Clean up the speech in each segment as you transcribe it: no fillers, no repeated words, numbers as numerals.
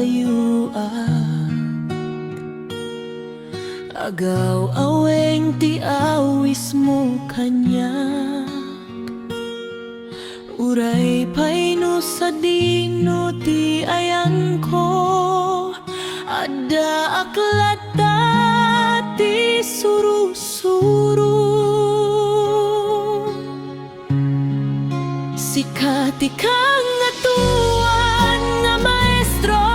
layuan. Agaw aweng ti awis mo kanya, uray payno sa dino ti ayan ko. Ada aklat ti suru-suru, sikati kang atuan nga maestro,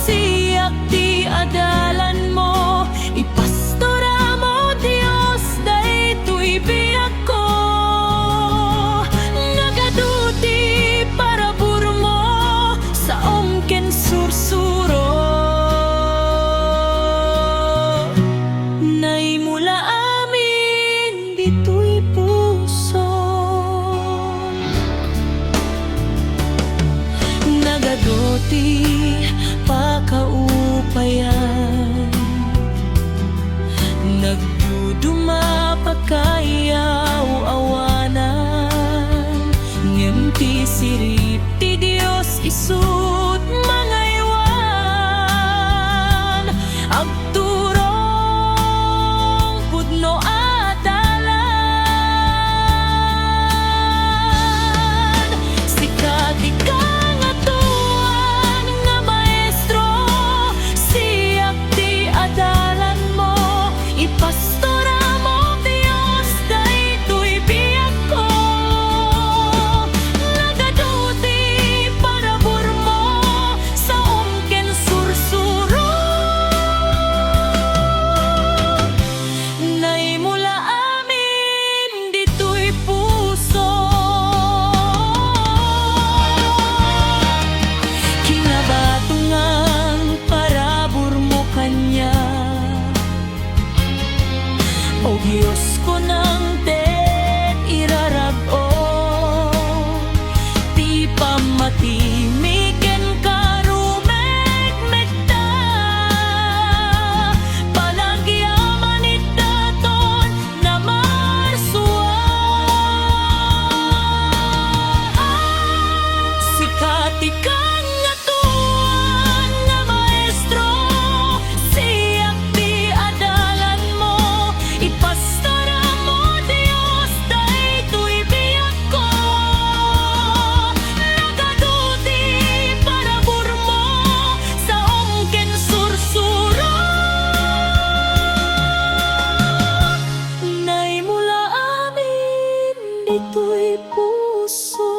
siyak ti adalan mo, ipastora mo Dios, daytoy biyak ko. Nagaduti para burmo sa omken sursuro, naimula amin dito'y puso. Nagaduti pakaupayan, nagduduma pagkayaw awanan, ngem ti sirip ti Dios isut mga iwan, agturong pudno adalan. Sikati kang atuan nga maestro, siyak ti adalan mo, ipastora mo Dios, daytoy biyak ko. Nagaduti para burmo sa omken sursuro, naimula amin dito'y puso. Kinabatungan para burmo kanya, o Diyos ko nang tet irarag-o, ti pamatimiken karumegmegta, palagyaman itaton na marsuan. Sikati kang atuan nga maestro, siyak ti adalan mo, ipastora mo Dios, daytoy biyak ko. Nagaduti para burmo sa omken sursuro, naimula amin dito'y puso.